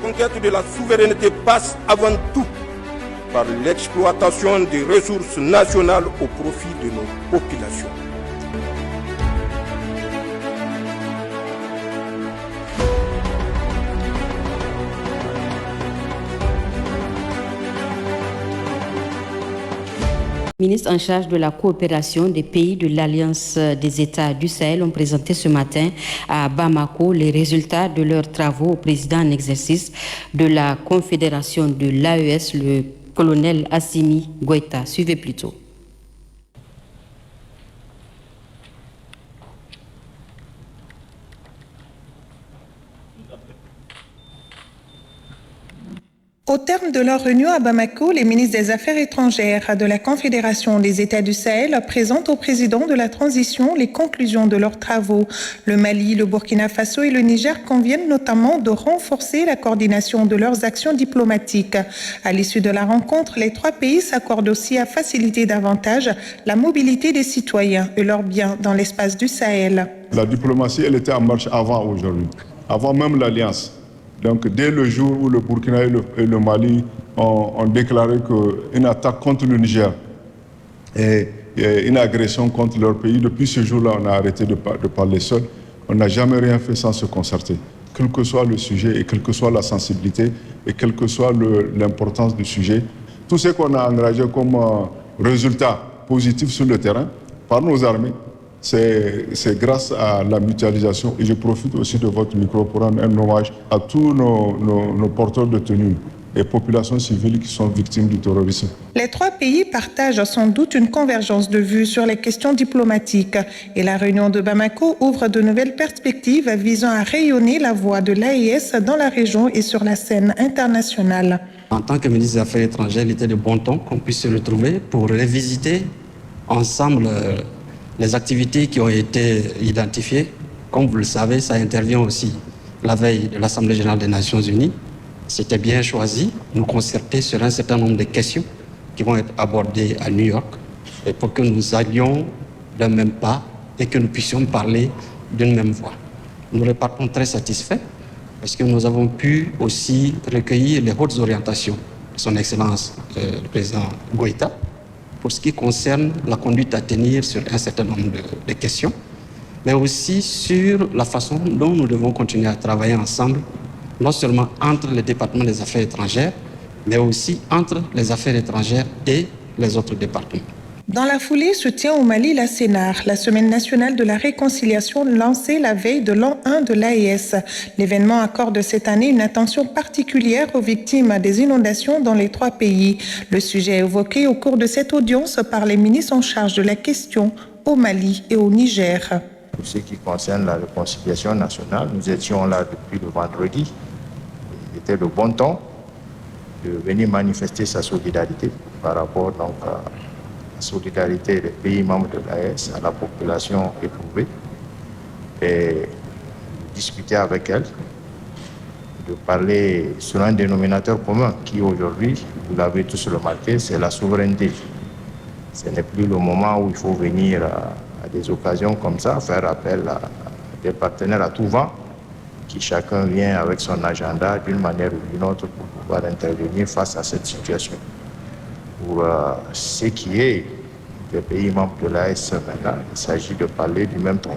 conquête de la souveraineté passe avant tout par l'exploitation des ressources nationales au profit de nos populations. Ministres en charge de la coopération des pays de l'Alliance des États du Sahel ont présenté ce matin à Bamako les résultats de leurs travaux au président en exercice de la Confédération de l'AES, le colonel Assimi Goïta. Suivez plutôt. Au terme de leur réunion à Bamako, les ministres des Affaires étrangères de la Confédération des États du Sahel présentent au président de la transition les conclusions de leurs travaux. Le Mali, le Burkina Faso et le Niger conviennent notamment de renforcer la coordination de leurs actions diplomatiques. À l'issue de la rencontre, les trois pays s'accordent aussi à faciliter davantage la mobilité des citoyens et leurs biens dans l'espace du Sahel. La diplomatie, elle était en marche avant aujourd'hui, avant même l'Alliance. Donc, dès le jour où le Burkina et le Mali ont déclaré qu'une attaque contre le Niger et une agression contre leur pays, depuis ce jour-là, on a arrêté de parler seul. On n'a jamais rien fait sans se concerter, quel que soit le sujet et quelle que soit la sensibilité et quelle que soit l'importance du sujet. Tout ce qu'on a engagé comme résultat positif sur le terrain par nos armées, c'est grâce à la mutualisation. Et je profite aussi de votre micro pour rendre un hommage à tous nos porteurs de tenue et populations civiles qui sont victimes du terrorisme. Les trois pays partagent sans doute une convergence de vues sur les questions diplomatiques. Et la réunion de Bamako ouvre de nouvelles perspectives visant à rayonner la voix de l'AES dans la région et sur la scène internationale. En tant que ministre des Affaires étrangères, il était de bon ton qu'on puisse se retrouver pour revisiter ensemble les activités qui ont été identifiées. Comme vous le savez, ça intervient aussi la veille de l'Assemblée générale des Nations Unies. C'était bien choisi, nous concerter sur un certain nombre de questions qui vont être abordées à New York et pour que nous allions d'un même pas et que nous puissions parler d'une même voix. Nous repartons très satisfaits parce que nous avons pu aussi recueillir les hautes orientations de son Excellence le président Goïta pour ce qui concerne la conduite à tenir sur un certain nombre de questions, mais aussi sur la façon dont nous devons continuer à travailler ensemble, non seulement entre le département des affaires étrangères, mais aussi entre les affaires étrangères et les autres départements. Dans la foulée, se tient au Mali la CENAR, la Semaine nationale de la réconciliation lancée la veille de l'an 1 de l'AES. L'événement accorde cette année une attention particulière aux victimes des inondations dans les trois pays. Le sujet est évoqué au cours de cette audience par les ministres en charge de la question au Mali et au Niger. Pour ce qui concerne la réconciliation nationale, nous étions là depuis le vendredi. Il était de bon ton de venir manifester sa solidarité par rapport donc à solidarité des pays membres de l'AES, à la population éprouvée, et discuter avec elle, de parler sur un dénominateur commun qui aujourd'hui, vous l'avez tous remarqué, c'est la souveraineté. Ce n'est plus le moment où il faut venir à des occasions comme ça, faire appel à des partenaires à tout vent, qui chacun vient avec son agenda d'une manière ou d'une autre pour pouvoir intervenir face à cette situation. Pour ce qui est des pays membres de l'AES maintenant, il s'agit de parler du même ton.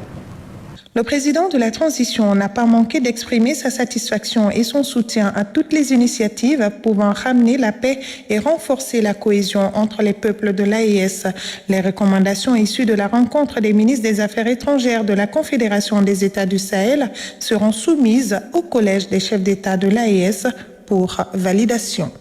Le président de la transition n'a pas manqué d'exprimer sa satisfaction et son soutien à toutes les initiatives pouvant ramener la paix et renforcer la cohésion entre les peuples de l'AES. Les recommandations issues de la rencontre des ministres des Affaires étrangères de la Confédération des États du Sahel seront soumises au Collège des chefs d'État de l'AES pour validation.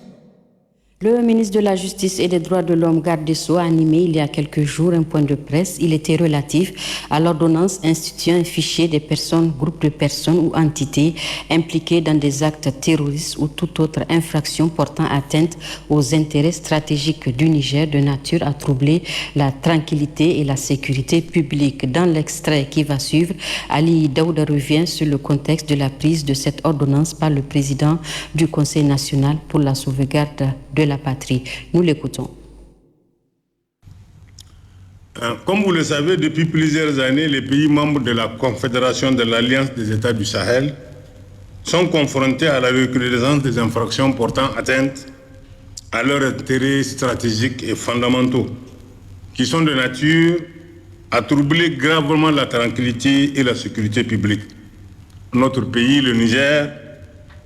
Le ministre de la Justice et des Droits de l'Homme, Garde des Sceaux, a animé il y a quelques jours un point de presse. Il était relatif à l'ordonnance instituant un fichier des personnes, groupes de personnes ou entités impliquées dans des actes terroristes ou toute autre infraction portant atteinte aux intérêts stratégiques du Niger de nature à troubler la tranquillité et la sécurité publique. Dans l'extrait qui va suivre, Ali Daouda revient sur le contexte de la prise de cette ordonnance par le président du Conseil national pour la sauvegarde de la patrie. Nous l'écoutons. Comme vous le savez, depuis plusieurs années, les pays membres de la Confédération de l'Alliance des États du Sahel sont confrontés à la recrudescence des infractions portant atteinte à leurs intérêts stratégiques et fondamentaux, qui sont de nature à troubler gravement la tranquillité et la sécurité publique. Notre pays, le Niger,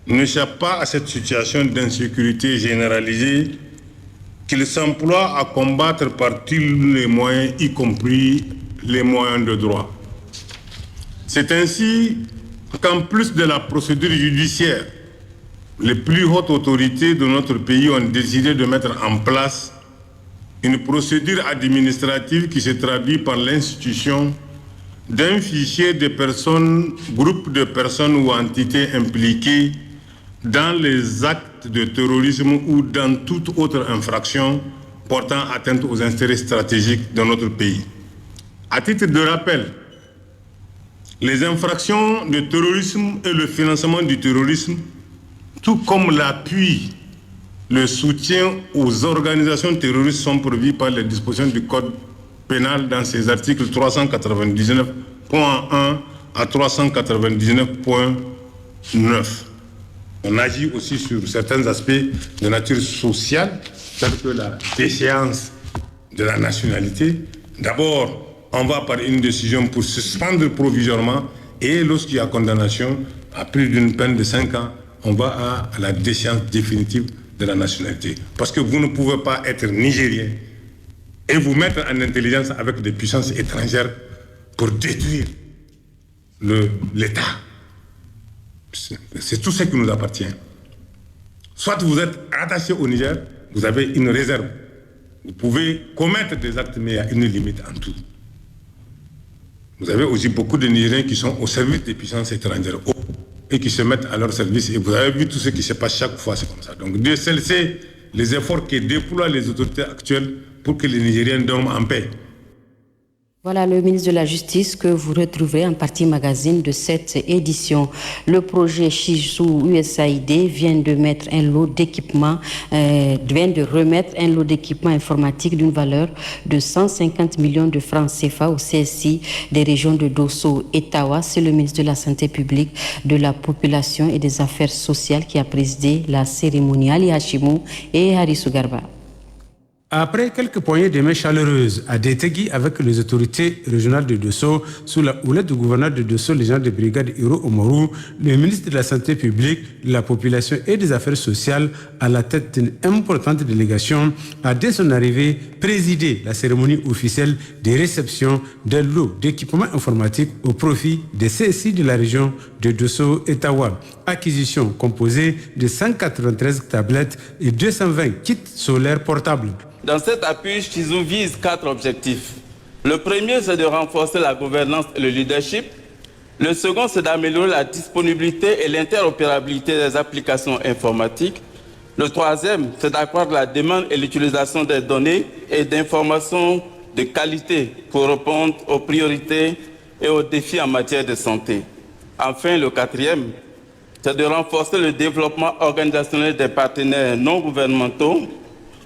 n'échappe pas à cette situation d'insécurité généralisée qu'il s'emploie à combattre par tous les moyens, y compris les moyens de droit. C'est ainsi qu'en plus de la procédure judiciaire, les plus hautes autorités de notre pays ont décidé de mettre en place une procédure administrative qui se traduit par l'institution d'un fichier de personnes, groupes de personnes ou entités impliquées dans les actes de terrorisme ou dans toute autre infraction portant atteinte aux intérêts stratégiques de notre pays. À titre de rappel, les infractions de terrorisme et le financement du terrorisme, tout comme l'appui, le soutien aux organisations terroristes sont prévus par les dispositions du Code pénal dans ses articles 399.1 à 399.9. On agit aussi sur certains aspects de nature sociale, tels que la déchéance de la nationalité. D'abord, on va par une décision pour suspendre provisoirement et lorsqu'il y a condamnation à plus d'une peine de 5 ans, on va à la déchéance définitive de la nationalité. Parce que vous ne pouvez pas être nigérien et vous mettre en intelligence avec des puissances étrangères pour détruire l'État. C'est tout ce qui nous appartient. Soit vous êtes attaché au Niger, vous avez une réserve. Vous pouvez commettre des actes, mais il y a une limite en tout. Vous avez aussi beaucoup de Nigériens qui sont au service des puissances étrangères et qui se mettent à leur service. Et vous avez vu tout ce qui se passe chaque fois, c'est comme ça. Donc, Dieu seul sait les efforts que déploient les autorités actuelles pour que les Nigériens dorment en paix. Voilà le ministre de la Justice que vous retrouverez en partie magazine de cette édition. Le projet Shizu USAID vient de remettre un lot d'équipements informatiques d'une valeur de 150 millions de francs CFA au CSI des régions de Dosso et Tawa. C'est le ministre de la Santé publique, de la Population et des Affaires sociales qui a présidé la cérémonie. Ali Hashimou et Harissou Garba. Après quelques poignées de main chaleureuses à Détegui avec les autorités régionales de Dosso, sous la houlette du gouverneur de Dosso, le général de brigade Hiro Omarou, le ministre de la Santé publique, de la Population et des Affaires sociales, à la tête d'une importante délégation, a dès son arrivée présidé la cérémonie officielle de réception d'un lot d'équipements informatiques au profit des CSI de la région de Dosso et Tawa. Acquisition composée de 193 tablettes et 220 kits solaires portables. Dans cet appui, Shizu vise 4 objectifs. Le premier, c'est de renforcer la gouvernance et le leadership. Le second, c'est d'améliorer la disponibilité et l'interopérabilité des applications informatiques. Le troisième, c'est d'accroître la demande et l'utilisation des données et d'informations de qualité pour répondre aux priorités et aux défis en matière de santé. Enfin, le quatrième, c'est de renforcer le développement organisationnel des partenaires non gouvernementaux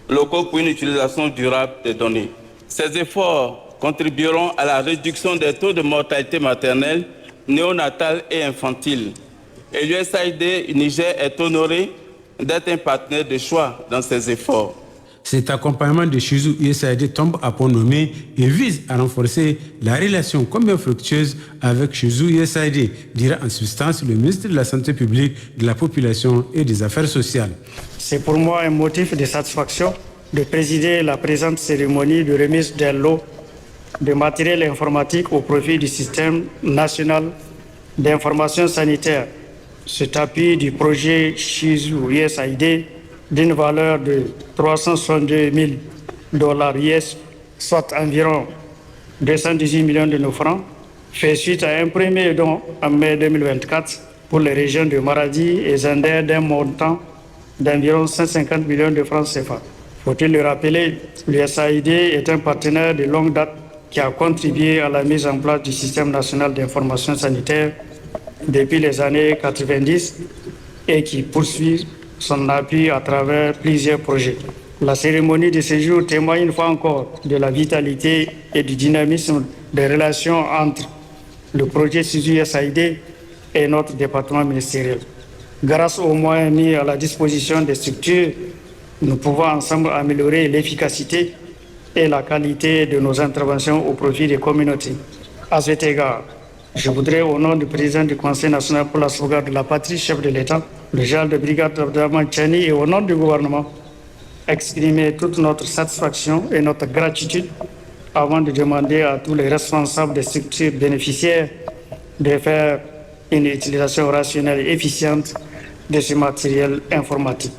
locaux pour une utilisation durable des données. Ces efforts contribueront à la réduction des taux de mortalité maternelle, néonatale et infantile. Et l'USAID Niger est honoré d'être un partenaire de choix dans ces efforts. Cet accompagnement de Shizu USAID tombe à point nommé et vise à renforcer la relation combien fructueuse avec Shizu USAID, dira en substance le ministre de la Santé publique, de la Population et des Affaires sociales. C'est pour moi un motif de satisfaction de présider la présente cérémonie de remise d'un lot de matériel informatique au profit du système national d'information sanitaire. Cet appui du projet Shizu USAID d'une valeur de $362 000 US, soit environ 218 millions de nos francs, fait suite à un premier don en mai 2024 pour les régions de Maradi et Zander d'un montant d'environ 150 millions de francs CFA. Faut-il le rappeler, l'USAID est un partenaire de longue date qui a contribué à la mise en place du système national d'information sanitaire depuis les années 90 et qui poursuit son appui à travers plusieurs projets. La cérémonie de ce jour témoigne une fois encore de la vitalité et du dynamisme des relations entre le projet Shizu USAID et notre département ministériel. Grâce aux moyens mis à la disposition des structures, nous pouvons ensemble améliorer l'efficacité et la qualité de nos interventions au profit des communautés. À cet égard, je voudrais, au nom du président du Conseil national pour la sauvegarde de la patrie, chef de l'État, le général de brigade Abdrahmane Tiani, et au nom du gouvernement, exprimer toute notre satisfaction et notre gratitude avant de demander à tous les responsables des structures bénéficiaires de faire une utilisation rationnelle et efficiente de ce matériel informatique.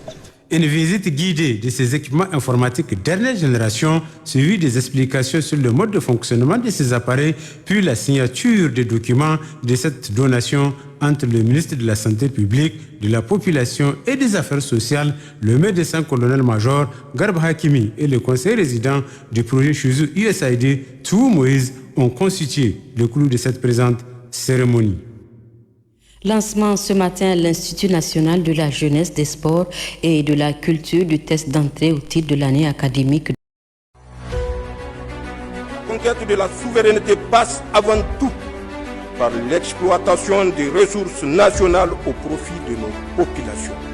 Une visite guidée de ces équipements informatiques dernière génération, suivie des explications sur le mode de fonctionnement de ces appareils, puis la signature des documents de cette donation entre le ministre de la Santé publique, de la Population et des Affaires sociales, le médecin colonel-major Garba Hakimi et le conseiller résident du projet Chuzou USAID, Tou Moïse, ont constitué le clou de cette présente cérémonie. Lancement ce matin à l'Institut national de la jeunesse, des sports et de la culture du test d'entrée au titre de l'année académique. La conquête de la souveraineté passe avant tout par l'exploitation des ressources nationales au profit de nos populations.